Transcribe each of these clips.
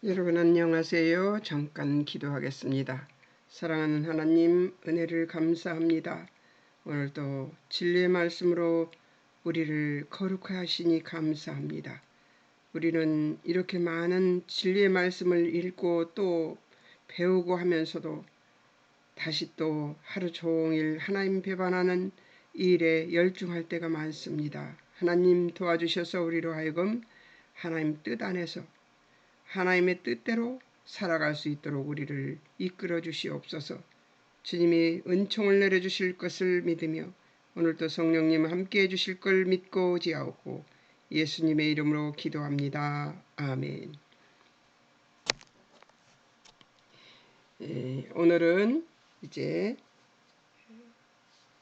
여러분 안녕하세요. 잠깐 기도하겠습니다. 사랑하는 하나님, 은혜를 감사합니다. 오늘도 진리의 말씀으로 우리를 거룩하게 하시니 감사합니다. 우리는 이렇게 많은 진리의 말씀을 읽고 또 배우고 하면서도 다시 또 하루 종일 하나님 배반하는 일에 열중할 때가 많습니다. 하나님 도와주셔서 우리로 하여금 하나님 뜻 안에서 하나님의 뜻대로 살아갈 수 있도록 우리를 이끌어 주시옵소서. 주님이 은총을 내려주실 것을 믿으며 오늘도 성령님 함께해 주실 걸 믿고 지하옵고 예수님의 이름으로 기도합니다. 아멘. 오늘은 이제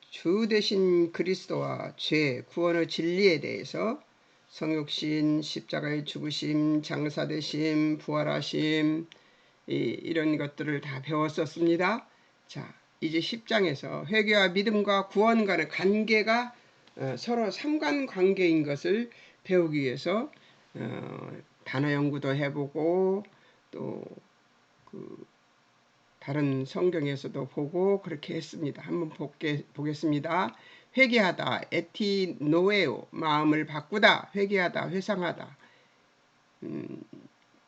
주 되신 그리스도와 죄, 구원의 진리에 대해서 성육신, 십자가의 죽으심, 장사되심, 부활하심 이런 것들을 다 배웠었습니다. 자, 이제 10장에서 회개와 믿음과 구원 간의 관계가 서로 상관관계인 것을 배우기 위해서 단어 연구도 해보고 또 다른 성경에서도 보고 그렇게 했습니다. 한번 보겠습니다. 회개하다, 에티노에오, 마음을 바꾸다, 회개하다, 회상하다,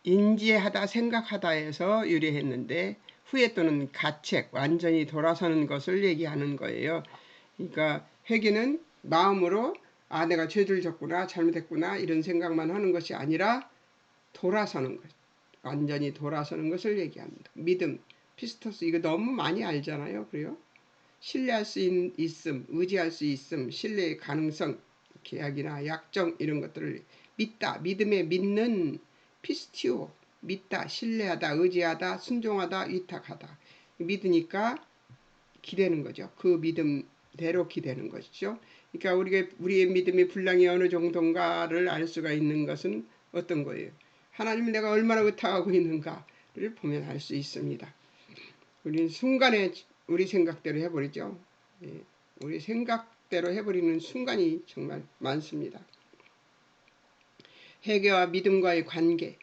인지하다, 생각하다에서 유래했는데 후회 또는 가책, 완전히 돌아서는 것을 얘기하는 거예요. 그러니까 회개는 마음으로 내가 죄를 졌구나, 잘못했구나 이런 생각만 하는 것이 아니라 돌아서는 것, 완전히 돌아서는 것을 얘기합니다. 믿음, 피스토스 이거 너무 많이 알잖아요. 그래요? 신뢰할 수 있음, 의지할 수 있음, 신뢰의 가능성, 계약이나 약정 이런 것들을 믿다, 믿음에 믿는 피스티오, 믿다, 신뢰하다, 의지하다, 순종하다, 위탁하다. 믿으니까 기대는 거죠. 그 믿음대로 기대는 것이죠. 그러니까 우리의 믿음의 분량이 어느 정도인가를 알 수가 있는 것은 어떤 거예요? 하나님 내가 얼마나 의탁하고 있는가를 보면 알 수 있습니다. 우리는 순간에 우리 생각대로 해버리죠. 우리 생각대로 해버리는 순간이 정말 많습니다. 회개와 믿음과의 관계,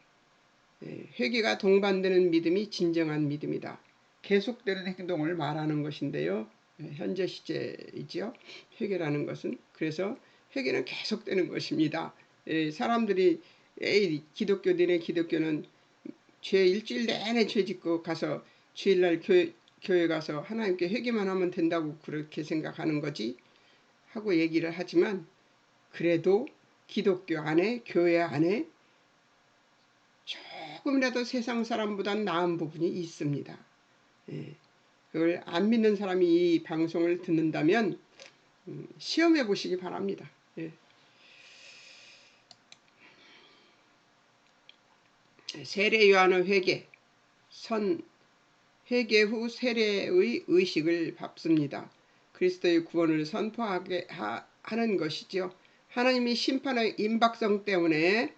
회개가 동반되는 믿음이 진정한 믿음이다. 계속되는 행동을 말하는 것인데요. 현재 시제이죠. 회개라는 것은. 그래서 회개는 계속되는 것입니다. 사람들이 기독교인의 기독교는 죄 일주일 내내 죄 짓고 가서 주일날 교회 가서 하나님께 회개만 하면 된다고 그렇게 생각하는 거지 하고 얘기를 하지만 그래도 기독교 안에 교회 안에 조금이라도 세상 사람보단 나은 부분이 있습니다. 그걸 안 믿는 사람이 이 방송을 듣는다면 시험해 보시기 바랍니다. 세례 요한의 회개, 회개 후 세례의 의식을 밟습니다. 그리스도의 구원을 선포하게 하는 것이죠. 하나님이 심판의 임박성 때문에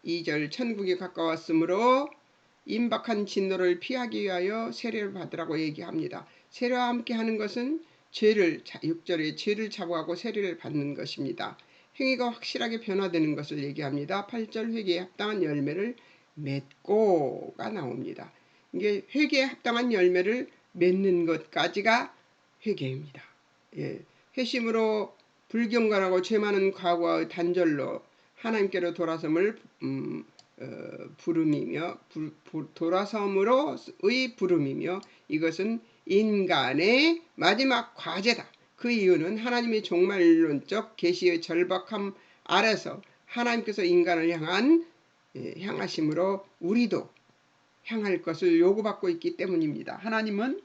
2절 천국이 가까웠으므로 임박한 진노를 피하기 위하여 세례를 받으라고 얘기합니다. 세례와 함께 하는 것은 6절에 죄를 자부하고 세례를 받는 것입니다. 행위가 확실하게 변화되는 것을 얘기합니다. 8절 회개에 합당한 열매를 맺고가 나옵니다. 이게 회개에 합당한 열매를 맺는 것까지가 회개입니다. 회심으로 불경건하고 죄 많은 과거의 단절로 하나님께로 돌아섬을 부름이며 돌아섬으로의 부름이며 이것은 인간의 마지막 과제다. 그 이유는 하나님의 종말론적 계시의 절박함 아래서 하나님께서 인간을 향하심으로 우리도 향할 것을 요구받고 있기 때문입니다. 하나님은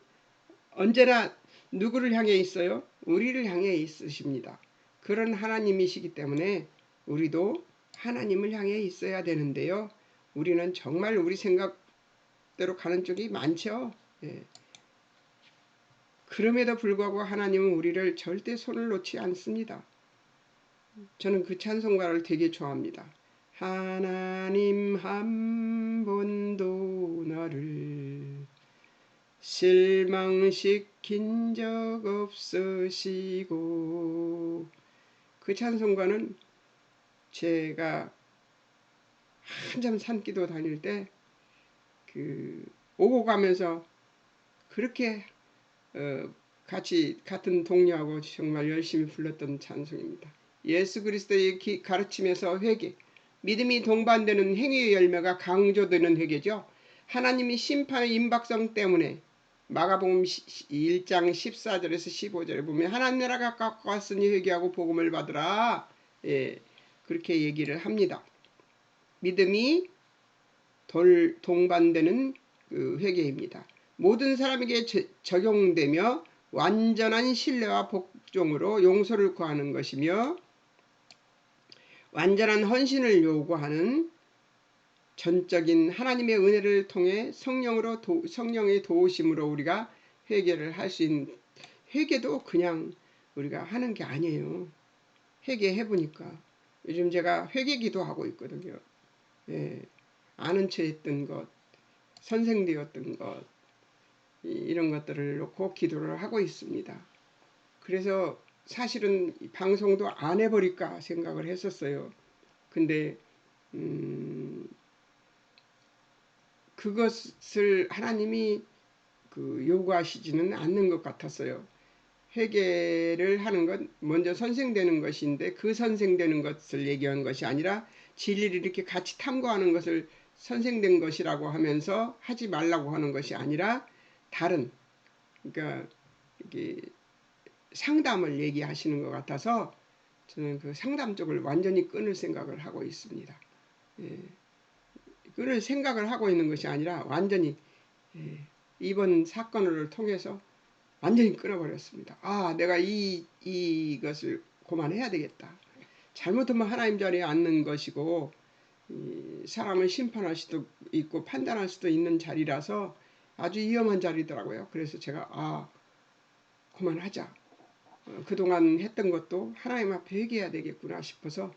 언제나 누구를 향해 있어요? 우리를 향해 있으십니다. 그런 하나님이시기 때문에 우리도 하나님을 향해 있어야 되는데요. 우리는 정말 우리 생각대로 가는 쪽이 많죠. 그럼에도 불구하고 하나님은 우리를 절대 손을 놓지 않습니다. 저는 그 찬송가를 되게 좋아합니다. 하나님 한 번도 나를 실망시킨 적 없으시고 그 찬송가는 제가 한참 산기도 다닐 때 그 오고 가면서 그렇게 같이 같은 동료하고 정말 열심히 불렀던 찬송입니다. 예수 그리스도의 가르침에서 회개, 믿음이 동반되는 행위의 열매가 강조되는 회개죠. 하나님이 심판의 임박성 때문에 마가복음 1장 14절에서 15절에 보면 하나님 나라가 가까웠으니 회개하고 복음을 받으라. 예, 그렇게 얘기를 합니다. 믿음이 동반되는 그 회개입니다. 모든 사람에게 적용되며 완전한 신뢰와 복종으로 용서를 구하는 것이며 완전한 헌신을 요구하는 전적인 하나님의 은혜를 통해 성령의 도우심으로 우리가 회개를 할 수 있는, 회개도 그냥 우리가 하는 게 아니에요. 회개해 보니까 요즘 제가 회개기도 하고 있거든요. 예, 아는 체 했던 것, 선생되었던 것, 이런 것들을 놓고 기도를 하고 있습니다. 그래서 사실은 방송도 안 해버릴까 생각을 했었어요. 근데 그것을 하나님이 요구하시지는 않는 것 같았어요. 회개를 하는 건 먼저 선생되는 것인데 그 선생되는 것을 얘기한 것이 아니라 진리를 이렇게 같이 탐구하는 것을 선생된 것이라고 하면서 하지 말라고 하는 것이 아니라 다른, 그러니까 이게 상담을 얘기하시는 것 같아서 저는 그 상담 쪽을 완전히 끊을 생각을 하고 있습니다. 예, 끊을 생각을 하고 있는 것이 아니라 완전히 이번 사건을 통해서 완전히 끊어버렸습니다. 아, 내가 이것을 그만해야 되겠다. 잘못하면 하나님 자리에 앉는 것이고 사람을 심판할 수도 있고 판단할 수도 있는 자리라서 아주 위험한 자리더라고요. 그래서 제가 그만하자. 그동안 했던 것도 하나님 앞에 회개해야 되겠구나 싶어서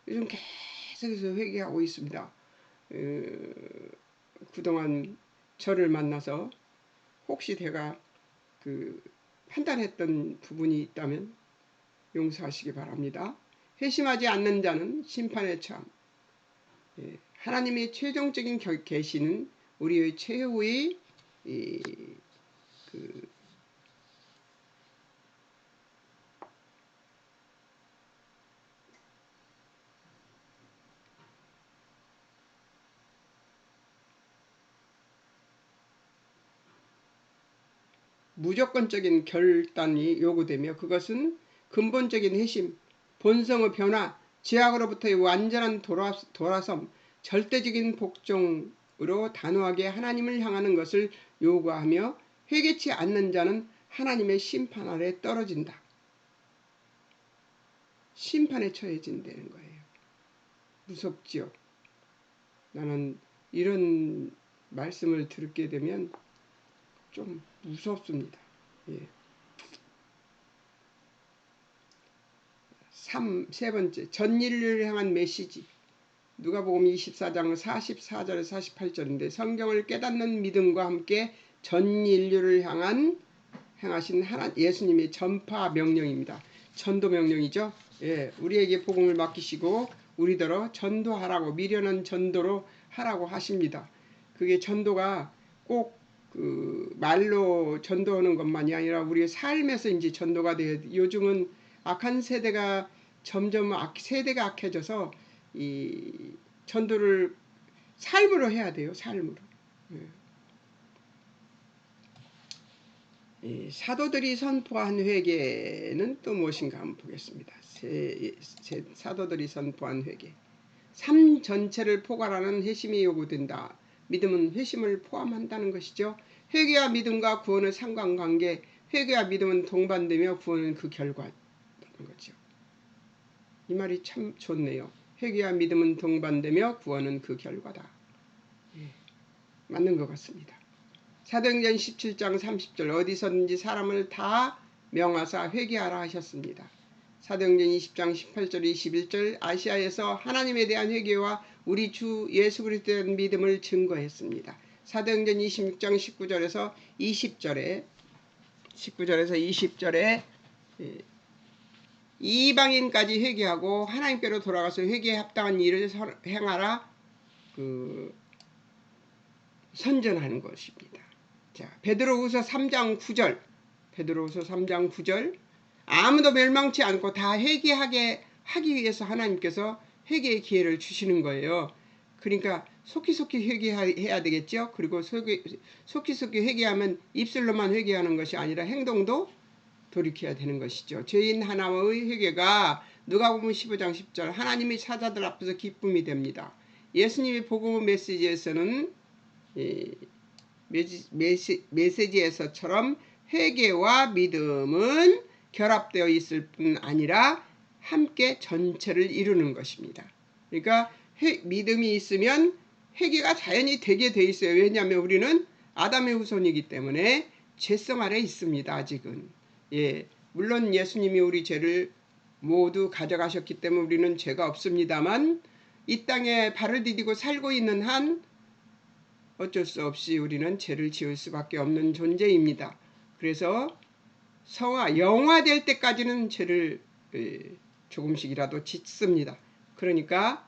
요즘 계속해서 회개하고 있습니다. 그동안 저를 만나서 혹시 제가 판단했던 부분이 있다면 용서하시기 바랍니다. 회심하지 않는 자는 심판에 처함. 하나님의 최종적인 계시는 우리의 최후의 무조건적인 결단이 요구되며 그것은 근본적인 회심, 본성의 변화, 죄악으로부터의 완전한 돌아섬, 절대적인 복종으로 단호하게 하나님을 향하는 것을 요구하며 회개치 않는 자는 하나님의 심판 아래 떨어진다. 심판에 처해진다는 거예요. 무섭지요. 나는 이런 말씀을 듣게 되면 좀 무섭습니다. 예. 세 번째, 전인류를 향한 메시지. 누가복음 24장 44절에서 48절인데 성경을 깨닫는 믿음과 함께 전인류를 향하신 예수님의 전파 명령입니다. 전도 명령이죠. 예, 우리에게 복음을 맡기시고 우리더러 전도하라고, 미련한 전도로 하라고 하십니다. 그게 전도가 꼭 말로 전도하는 것만이 아니라 우리의 삶에서 이제 전도가 돼요. 요즘은 악한 세대가 점점 세대가 악해져서 이 전도를 삶으로 해야 돼요. 삶으로. 사도들이 선포한 회개는 또 무엇인가 한번 보겠습니다. 사도들이 선포한 회개. 삶 전체를 포괄하는 회심이 요구된다. 믿음은 회심을 포함한다는 것이죠. 회개와 믿음과 구원의 상관관계, 회개와 믿음은 동반되며 구원은 그 결과라는 거죠. 이 말이 참 좋네요. 회개와 믿음은 동반되며 구원은 그 결과다. 맞는 것 같습니다. 사도행전 17장 30절 어디서든지 사람을 다 명하사 회개하라 하셨습니다. 사도행전 20장 18절 21절 아시아에서 하나님에 대한 회개와 우리 주 예수 그리스도에 대한 믿음을 증거했습니다. 사도행전 26장 19절에서 20절에 이방인까지 회개하고 하나님께로 돌아가서 회개에 합당한 일을 행하라 그 선전하는 것입니다. 자, 베드로후서 3장 9절. 베드로후서 3장 9절. 아무도 멸망치 않고 다 회개하게 하기 위해서 하나님께서 회개의 기회를 주시는 거예요. 그러니까 속히속히 회개해야 되겠죠. 그리고 속히속히 회개하면 입술로만 회개하는 것이 아니라 행동도 돌이켜야 되는 것이죠. 죄인 하나의 회개가 누가복음 15장 10절 하나님의 사자들 앞에서 기쁨이 됩니다. 예수님의 복음 메시지에서는 메시지에서처럼 회개와 믿음은 결합되어 있을 뿐 아니라 함께 전체를 이루는 것입니다. 그러니까 믿음이 있으면 회개가 자연히 되게 돼 있어요. 왜냐하면 우리는 아담의 후손이기 때문에 죄성 아래 있습니다. 아직은. 예, 물론 예수님이 우리 죄를 모두 가져가셨기 때문에 우리는 죄가 없습니다만 이 땅에 발을 디디고 살고 있는 한 어쩔 수 없이 우리는 죄를 지을 수밖에 없는 존재입니다. 그래서 영화될 때까지는 죄를 조금씩이라도 짓습니다. 그러니까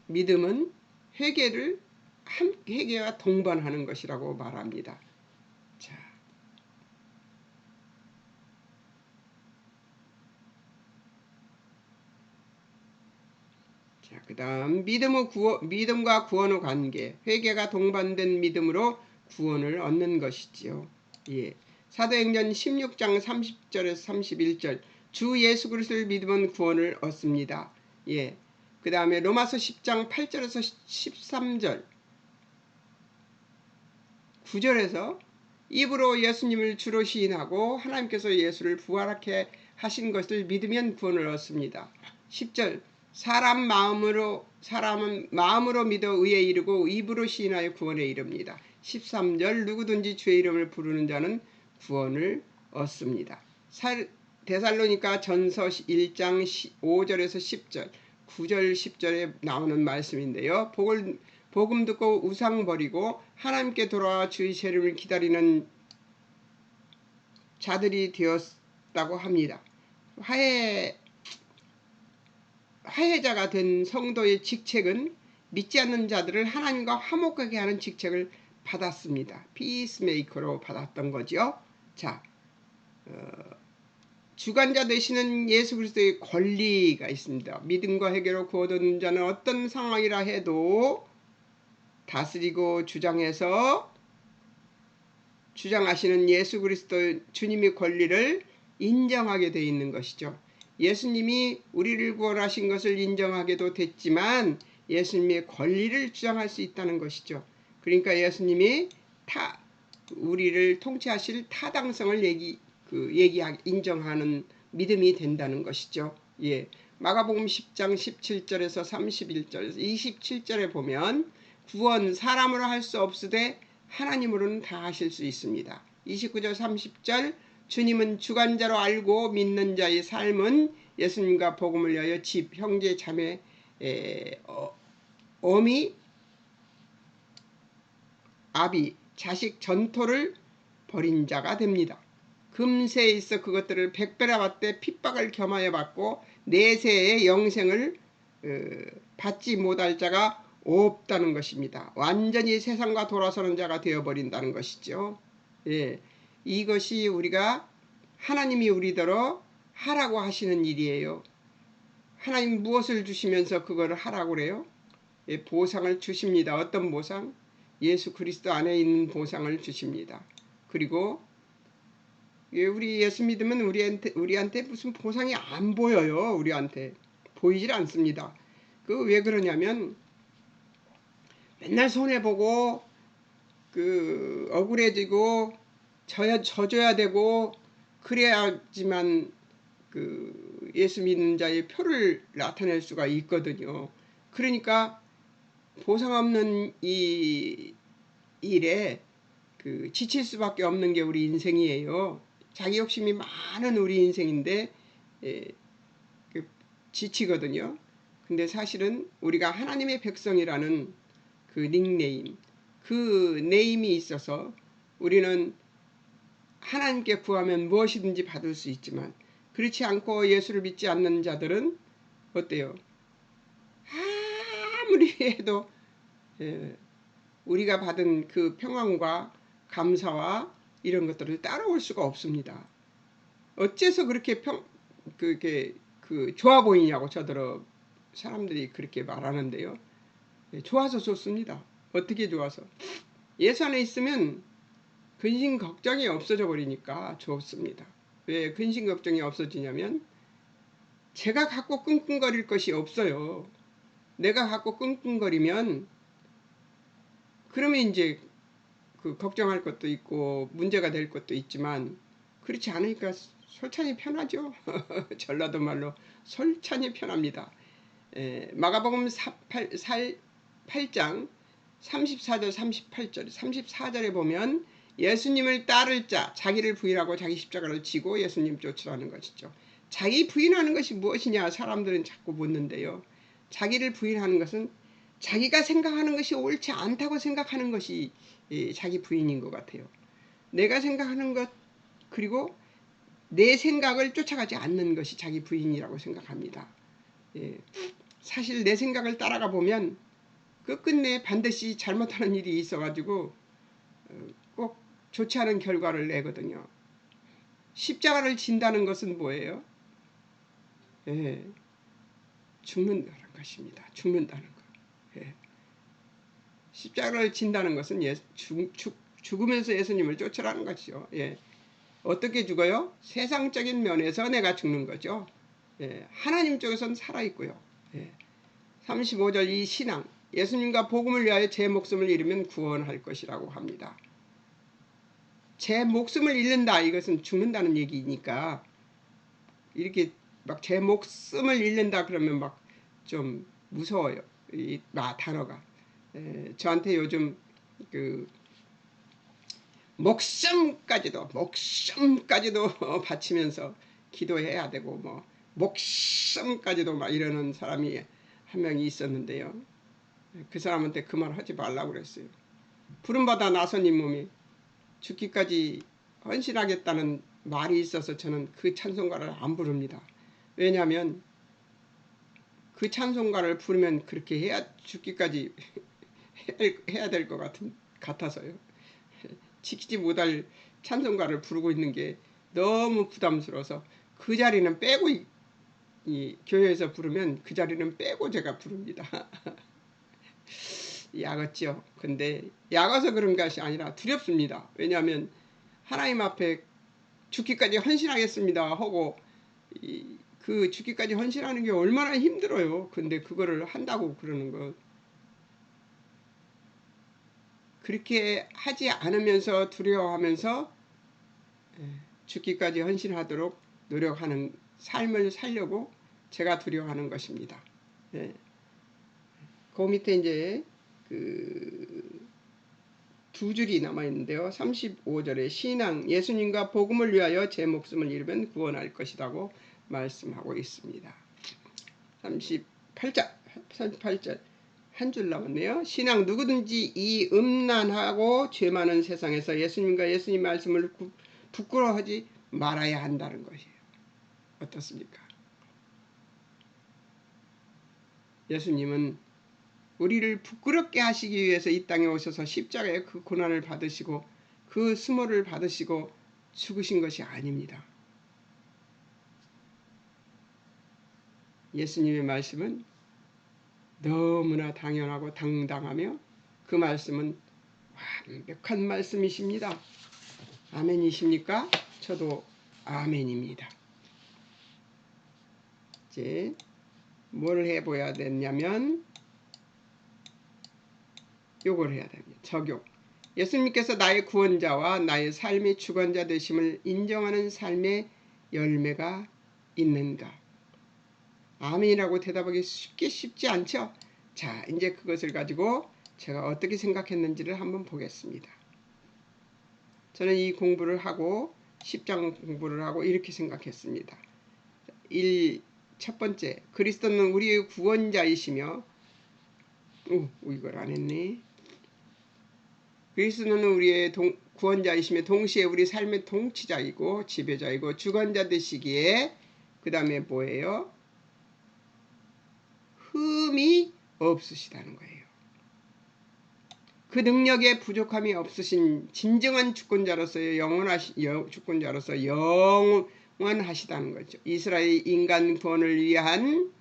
믿음은 회개와 동반하는 것이라고 말합니다. 자, 그다음 믿음과 구원의 관계. 회개가 동반된 믿음으로 구원을 얻는 것이지요. 예. 사도행전 16장 30절에서 31절. 주 예수 그리스도를 믿으면 구원을 얻습니다. 예. 그 다음에 로마서 10장 8절에서 13절 9절에서 입으로 예수님을 주로 시인하고 하나님께서 예수를 부활하게 하신 것을 믿으면 구원을 얻습니다. 10절 사람은 마음으로 믿어 의에 이르고 입으로 시인하여 구원에 이릅니다. 13절 누구든지 주의 이름을 부르는 자는 구원을 얻습니다. 데살로니가 전서 1장 5절에서 10절 9절 10절에 나오는 말씀인데요. 복음 듣고 우상 버리고 하나님께 돌아와 주의 재림을 기다리는 자들이 되었다고 합니다. 화해자가 된 성도의 직책은 믿지 않는 자들을 하나님과 화목하게 하는 직책을 받았습니다. 피스메이커로 받았던 거죠. 자, 주관자 되시는 예수 그리스도의 권리가 있습니다. 믿음과 회개로 구원 얻는 자는 어떤 상황이라 해도 다스리고 주장하시는 예수 그리스도 주님의 권리를 인정하게 되어 있는 것이죠. 예수님이 우리를 구원하신 것을 인정하게도 됐지만 예수님의 권리를 주장할 수 있다는 것이죠. 그러니까 예수님이 우리를 통치하실 타당성을 인정하는 믿음이 된다는 것이죠. 예. 마가복음 10장 17절에서 31절에서 27절에 보면 구원 사람으로 할 수 없으되 하나님으로는 다 하실 수 있습니다. 29절 30절 주님은 주관자로 알고 믿는 자의 삶은 예수님과 복음을 위하여 집, 형제, 자매, 어미, 아비, 자식 전토를 벌인 자가 됩니다. 금세에 있어 그것들을 백배나 받되 핍박을 겸하여 받고 내세의 영생을 받지 못할 자가 없다는 것입니다. 완전히 세상과 돌아서는 자가 되어버린다는 것이죠. 예, 이것이 우리가 하나님이 우리더러 하라고 하시는 일이에요. 하나님 무엇을 주시면서 그거를 하라고 그래요? 예, 보상을 주십니다. 어떤 보상? 예수 그리스도 안에 있는 보상을 주십니다. 그리고 우리 예수 믿으면 우리한테 무슨 보상이 안 보여요. 우리한테 보이질 않습니다. 왜 그러냐면 맨날 손해보고 억울해지고 져줘야 되고 그래야지만 예수 믿는 자의 표를 나타낼 수가 있거든요. 그러니까 보상 없는 이 일에 지칠 수밖에 없는 게 우리 인생이에요. 자기 욕심이 많은 우리 인생인데 지치거든요. 근데 사실은 우리가 하나님의 백성이라는 닉네임, 네임이 있어서 우리는 하나님께 구하면 무엇이든지 받을 수 있지만 그렇지 않고 예수를 믿지 않는 자들은 어때요? 아무리 해도 우리가 받은 그 평안과 감사와 이런 것들을 따라올 수가 없습니다. 어째서 그렇게 좋아 보이냐고 저더러 사람들이 그렇게 말하는데요. 좋아서 좋습니다. 어떻게 좋아서? 예수 안에 있으면 근심 걱정이 없어져 버리니까 좋습니다. 왜 근심 걱정이 없어지냐면 제가 갖고 끙끙거릴 것이 없어요. 내가 갖고 끙끙거리면 그러면 이제 그 걱정할 것도 있고 문제가 될 것도 있지만 그렇지 않으니까 솔찬히 편하죠. 전라도 말로 솔찬히 편합니다. 마가복음 8장 34절 38절 34절에 보면 예수님을 따를 자 자기를 부인하고 자기 십자가를 지고 예수님 쫓으라는 것이죠. 자기 부인하는 것이 무엇이냐 사람들은 자꾸 묻는데요. 자기를 부인하는 것은 자기가 생각하는 것이 옳지 않다고 생각하는 것이 자기 부인인 것 같아요. 내가 생각하는 것 그리고 내 생각을 쫓아가지 않는 것이 자기 부인이라고 생각합니다. 사실 내 생각을 따라가 보면 끝끝내 반드시 잘못하는 일이 있어가지고 꼭 좋지 않은 결과를 내거든요. 십자가를 진다는 것은 뭐예요? 죽는다는 것입니다. 죽는다는 것. 십자가를 진다는 것은 죽으면서 예수님을 쫓으라는 것이죠. 어떻게 죽어요? 세상적인 면에서 내가 죽는 거죠. 하나님 쪽에서는 살아있고요. 35절 이 신앙 예수님과 복음을 위하여 제 목숨을 잃으면 구원할 것이라고 합니다. 제 목숨을 잃는다 이것은 죽는다는 얘기니까 이렇게 막 제 목숨을 잃는다 그러면 막 좀 무서워요. 이 단어가. 저한테 요즘 그 목숨까지도 바치면서 기도해야 되고 뭐 목숨까지도 막 이러는 사람이 한 명이 있었는데요. 그 사람한테 그 말 하지 말라고 그랬어요. 부름받아 나선님 몸이 죽기까지 헌신하겠다는 말이 있어서 저는 그 찬송가를 안 부릅니다. 왜냐하면 그 찬송가를 부르면 그렇게 해야 죽기까지 해야 될 것 같아서요. 지키지 못할 찬송가를 부르고 있는 게 너무 부담스러워서 그 자리는 빼고 이 교회에서 부르면 그 자리는 빼고 제가 부릅니다. 약었죠. 근데 약어서 그런 것이 아니라 두렵습니다. 왜냐하면 하나님 앞에 죽기까지 헌신하겠습니다 하고 그 죽기까지 헌신하는 게 얼마나 힘들어요. 근데 그거를 한다고 그러는 것. 그렇게 하지 않으면서 두려워하면서 죽기까지 헌신하도록 노력하는 삶을 살려고 제가 두려워하는 것입니다. 그 밑에 이제 두 줄이 남아있는데요. 35절에 신앙 예수님과 복음을 위하여 제 목숨을 잃으면 구원할 것이라고 말씀하고 있습니다. 38절 한 줄 남았네요. 신앙 누구든지 이 음란하고 죄 많은 세상에서 예수님과 예수님 말씀을 부끄러워하지 말아야 한다는 것이에요. 어떻습니까? 예수님은 우리를 부끄럽게 하시기 위해서 이 땅에 오셔서 십자가에 그 고난을 받으시고 그 수모를 받으시고 죽으신 것이 아닙니다. 예수님의 말씀은 너무나 당연하고 당당하며 그 말씀은 완벽한 말씀이십니다. 아멘이십니까? 저도 아멘입니다. 이제 뭘 해봐야 되냐면 요걸 해야 됩니다. 적용. 예수님께서 나의 구원자와 나의 삶의 주관자 되심을 인정하는 삶의 열매가 있는가? 아멘이라고 대답하기 쉽지 않죠? 자, 이제 그것을 가지고 제가 어떻게 생각했는지를 한번 보겠습니다. 저는 이 공부를 하고 10장 공부를 하고 이렇게 생각했습니다. 첫 번째, 그리스도는 우리의 구원자이시며 이걸 안 했네. 그리스도는 우리의 구원자이시며 동시에 우리 삶의 통치자이고 지배자이고 주관자 되시기에 그 다음에 뭐예요? 흠이 없으시다는 거예요. 그 능력에 부족함이 없으신 진정한 주권자로서의 주권자로서 영원하시다는 거죠. 이스라엘 인간 구원을 위한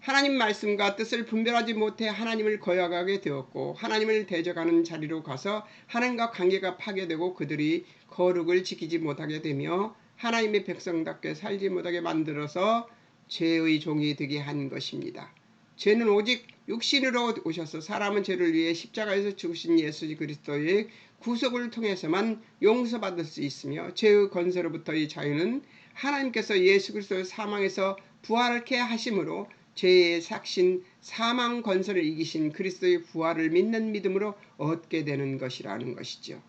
하나님 말씀과 뜻을 분별하지 못해 하나님을 거역하게 되었고 하나님을 대적하는 자리로 가서 하나님과 관계가 파괴되고 그들이 거룩을 지키지 못하게 되며 하나님의 백성답게 살지 못하게 만들어서 죄의 종이 되게 한 것입니다. 죄는 오직 육신으로 오셔서 사람은 죄를 위해 십자가에서 죽으신 예수 그리스도의 구속을 통해서만 용서받을 수 있으며 죄의 권세로부터의 자유는 하나님께서 예수 그리스도의 사망에서 부활케 하심으로 죄의 삭신 사망 권세를 이기신 그리스도의 부활을 믿는 믿음으로 얻게 되는 것이라는 것이죠.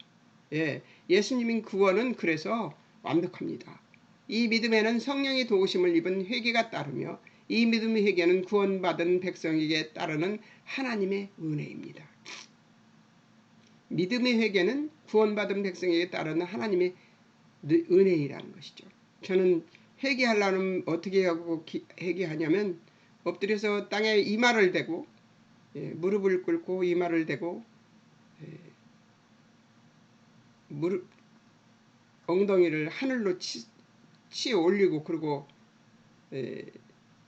예수님의 구원은 그래서 완벽합니다. 이 믿음에는 성령의 도우심을 입은 회개가 따르며 이 믿음의 회개는 구원받은 백성에게 따르는 하나님의 은혜입니다. 믿음의 회개는 구원받은 백성에게 따르는 하나님의 은혜이라는 것이죠. 저는 회개하려면 어떻게 하고 회개하냐면 엎드려서 땅에 이마를 대고 무릎을 꿇고 이마를 대고 엉덩이를 하늘로 치어 올리고 그리고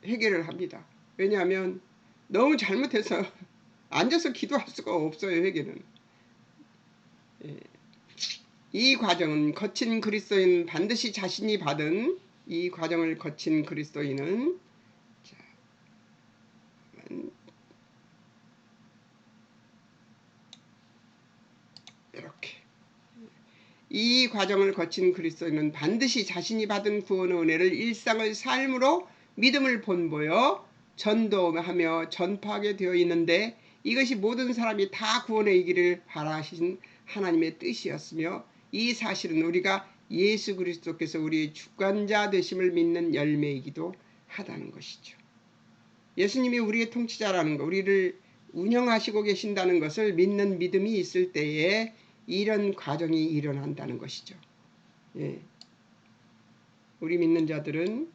회개를 합니다. 왜냐하면 너무 잘못해서 앉아서 기도할 수가 없어요. 회개는. 이 과정은 거친 그리스도인 반드시 자신이 받은 이 과정을 거친 그리스도인은 이렇게 이 과정을 거친 그리스도인은 반드시 자신이 받은 구원의 은혜를 일상의 삶으로 믿음을 본보여 전도하며 전파하게 되어 있는데 이것이 모든 사람이 다 구원에 이기를 바라신 하나님의 뜻이었으며 이 사실은 우리가 예수 그리스도께서 우리의 주관자 되심을 믿는 열매이기도 하다는 것이죠. 예수님이 우리의 통치자라는 것, 우리를 운영하시고 계신다는 것을 믿는 믿음이 있을 때에 이런 과정이 일어난다는 것이죠. 우리 믿는 자들은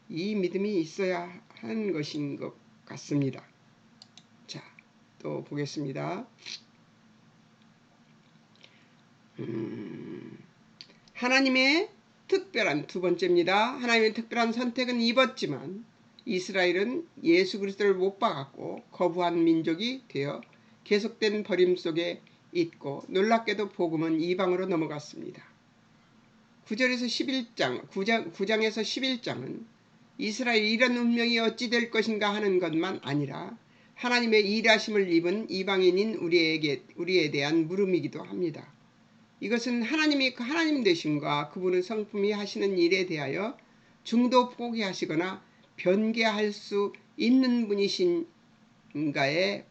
이 믿음이 있어야 하는 것인 것 같습니다. 자, 또 보겠습니다. 하나님의 특별한 두 번째입니다. 하나님의 특별한 선택은 입었지만 이스라엘은 예수 그리스도를 못 박았고 거부한 민족이 되어 계속된 버림 속에 있고 놀랍게도 복음은 이방으로 넘어갔습니다. 9장에서 11장은 이스라엘이 이런 운명이 어찌 될 것인가 하는 것만 아니라 하나님의 일하심을 입은 이방인인 우리에 대한 물음이기도 합니다. 이것은 하나님이 하나님 되심과 그분의 성품이 하시는 일에 대하여 중도 포기하시거나 변개할 수 있는 분이신가에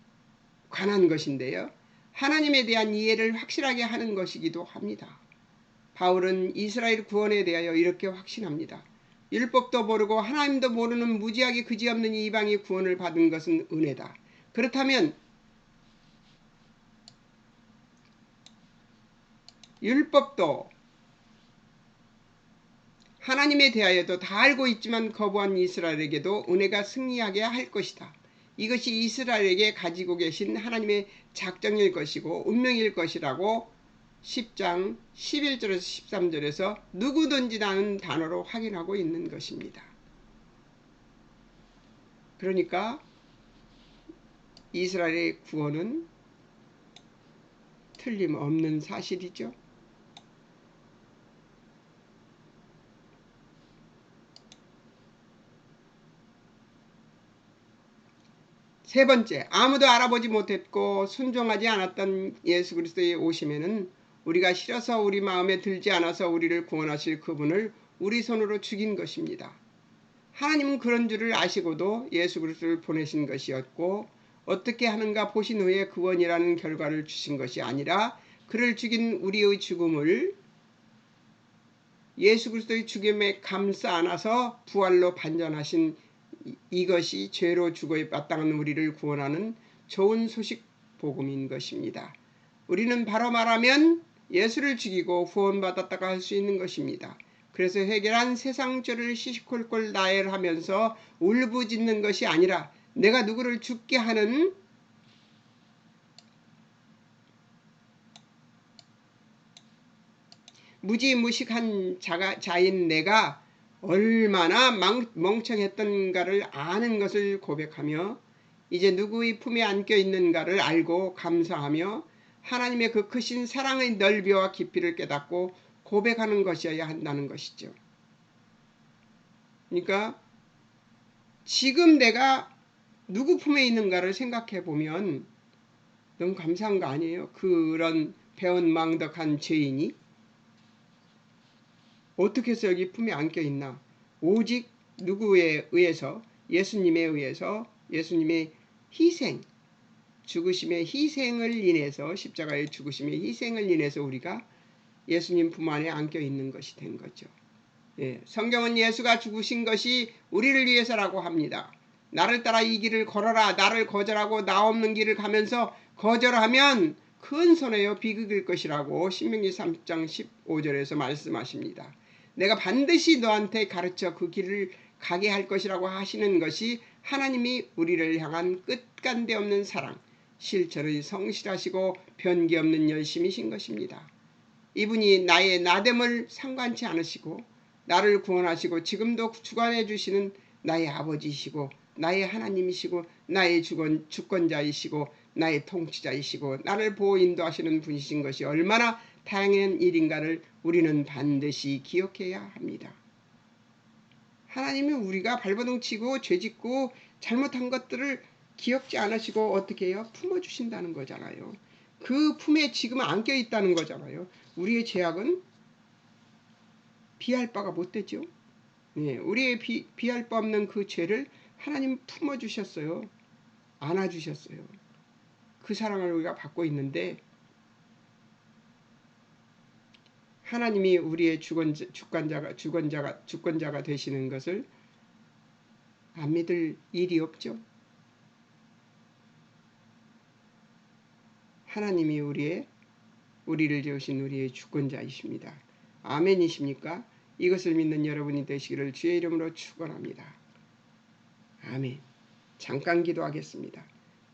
관한 것인데요. 하나님에 대한 이해를 확실하게 하는 것이기도 합니다. 바울은 이스라엘 구원에 대하여 이렇게 확신합니다. 율법도 모르고 하나님도 모르는 무지하게 그지없는 이방이 구원을 받은 것은 은혜다. 그렇다면 율법도 하나님에 대하여도 다 알고 있지만 거부한 이스라엘에게도 은혜가 승리하게 할 것이다. 이것이 이스라엘에게 가지고 계신 하나님의 작정일 것이고 운명일 것이라고 10장 11절에서 13절에서 누구든지라는 단어로 확인하고 있는 것입니다. 그러니까 이스라엘의 구원은 틀림없는 사실이죠. 세 번째, 아무도 알아보지 못했고 순종하지 않았던 예수 그리스도의 오심에는 우리가 싫어서 우리 마음에 들지 않아서 우리를 구원하실 그분을 우리 손으로 죽인 것입니다. 하나님은 그런 줄을 아시고도 예수 그리스도를 보내신 것이었고 어떻게 하는가 보신 후에 구원이라는 결과를 주신 것이 아니라 그를 죽인 우리의 죽음을 예수 그리스도의 죽임에 감싸 안아서 부활로 반전하신 이것이 죄로 죽어 마땅한 우리를 구원하는 좋은 소식 복음인 것입니다. 우리는 바로 말하면 예수를 죽이고 구원받았다고 할 수 있는 것입니다. 그래서 해결한 세상 죄를 시시콜콜 나열하면서 울부짖는 것이 아니라 내가 누구를 죽게 하는 무지무식한 자인 내가 얼마나 멍청했던가를 아는 것을 고백하며 이제 누구의 품에 안겨 있는가를 알고 감사하며 하나님의 그 크신 사랑의 넓이와 깊이를 깨닫고 고백하는 것이어야 한다는 것이죠. 그러니까 지금 내가 누구 품에 있는가를 생각해 보면 너무 감사한 거 아니에요? 그런 배은망덕한 죄인이 어떻게 해서 여기 품에 안겨 있나? 오직 누구에 의해서? 예수님에 의해서, 예수님의 희생, 죽으심의 희생을 인해서, 십자가의 죽으심의 희생을 인해서 우리가 예수님 품 안에 안겨 있는 것이 된 거죠. 예, 성경은 예수가 죽으신 것이 우리를 위해서라고 합니다. 나를 따라 이 길을 걸어라. 나를 거절하고 나 없는 길을 가면서 거절하면 큰 손해요 비극일 것이라고 신명기 3장 15절에서 말씀하십니다. 내가 반드시 너한테 가르쳐 그 길을 가게 할 것이라고 하시는 것이 하나님이 우리를 향한 끝간데 없는 사랑, 실천의 성실하시고 변기 없는 열심이신 것입니다. 이분이 나의 나됨을 상관치 않으시고 나를 구원하시고 지금도 주관해 주시는 나의 아버지이시고 나의 하나님이시고 나의 주권자이시고 나의 통치자이시고 나를 보호 인도하시는 분이신 것이 얼마나 다양한 일인가를 우리는 반드시 기억해야 합니다. 하나님이 우리가 발버둥 치고 죄짓고 잘못한 것들을 기억지 않으시고 어떻게 해요? 품어주신다는 거잖아요. 그 품에 지금 안겨 있다는 거잖아요. 우리의 죄악은 비할 바가 못 되죠. 네, 우리의 비할 바 없는 그 죄를 하나님 품어주셨어요. 안아주셨어요. 그 사랑을 우리가 받고 있는데 하나님이 우리의 주권자가 되시는 것을 안 믿을 일이 없죠. 하나님이 우리를 지으신 우리의 주권자이십니다. 아멘이십니까? 이것을 믿는 여러분이 되시기를 주의 이름으로 축원합니다. 아멘. 잠깐 기도하겠습니다.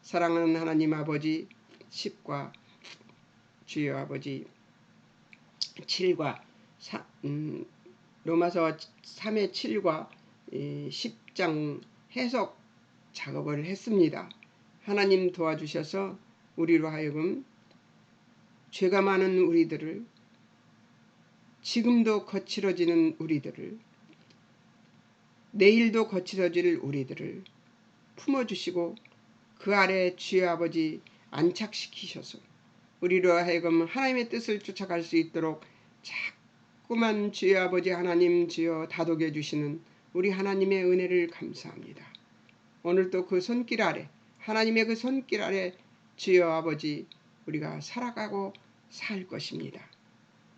사랑하는 하나님 아버지 10과 주여 아버지 7과 로마서 3의 7과 10장 해석 작업을 했습니다. 하나님 도와주셔서 우리로 하여금 죄가 많은 우리들을 지금도 거칠어지는 우리들을 내일도 거칠어질 우리들을 품어주시고 그 아래 주여 아버지 안착시키셔서 우리로 하여금 하나님의 뜻을 쫓아갈 수 있도록 자꾸만 주여 아버지 하나님 주여 다독여 주시는 우리 하나님의 은혜를 감사합니다. 오늘도 그 손길 아래 하나님의 그 손길 아래 주여 아버지 우리가 살아가고 살 것입니다.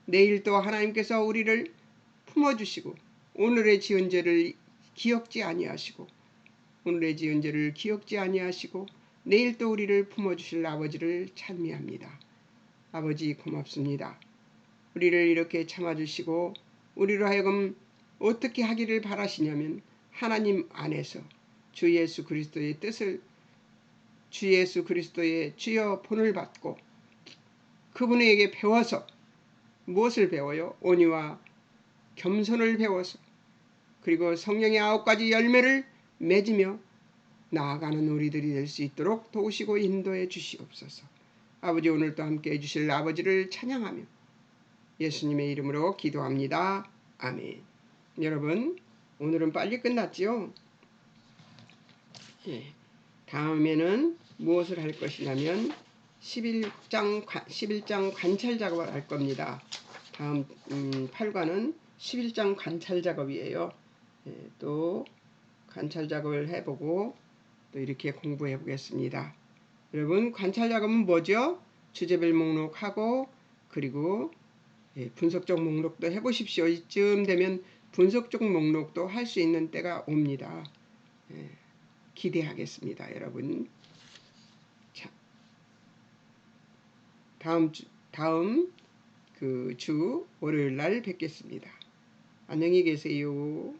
내일 또 하나님께서 우리를 품어주시고 오늘의 지은 죄를 기억지 아니하시고 오늘의 지은 죄를 기억지 아니하시고 내일 또 우리를 품어주실 아버지를 찬미합니다. 아버지 고맙습니다. 우리를 이렇게 참아주시고 우리로 하여금 어떻게 하기를 바라시냐면 하나님 안에서 주 예수 그리스도의 뜻을 주 예수 그리스도의 주여 본을 받고 그분에게 배워서 무엇을 배워요? 온유와 겸손을 배워서 그리고 성령의 9가지 열매를 맺으며 나아가는 우리들이 될 수 있도록 도우시고 인도해 주시옵소서. 아버지 오늘도 함께 해주실 아버지를 찬양하며 예수님의 이름으로 기도합니다. 아멘. 여러분 오늘은 빨리 끝났지요? 예. 다음에는 무엇을 할 것이냐면 11장 관찰 작업을 할 겁니다. 다음 8과는 11장 관찰 작업이에요. 예, 또 관찰 작업을 해보고 또 이렇게 공부해 보겠습니다. 여러분 관찰 작업은 뭐죠? 주제별 목록하고 그리고 분석적 목록도 해보십시오. 이쯤 되면 분석적 목록도 할 수 있는 때가 옵니다. 기대하겠습니다. 여러분. 자, 다음 그 주 월요일 날 뵙겠습니다. 안녕히 계세요.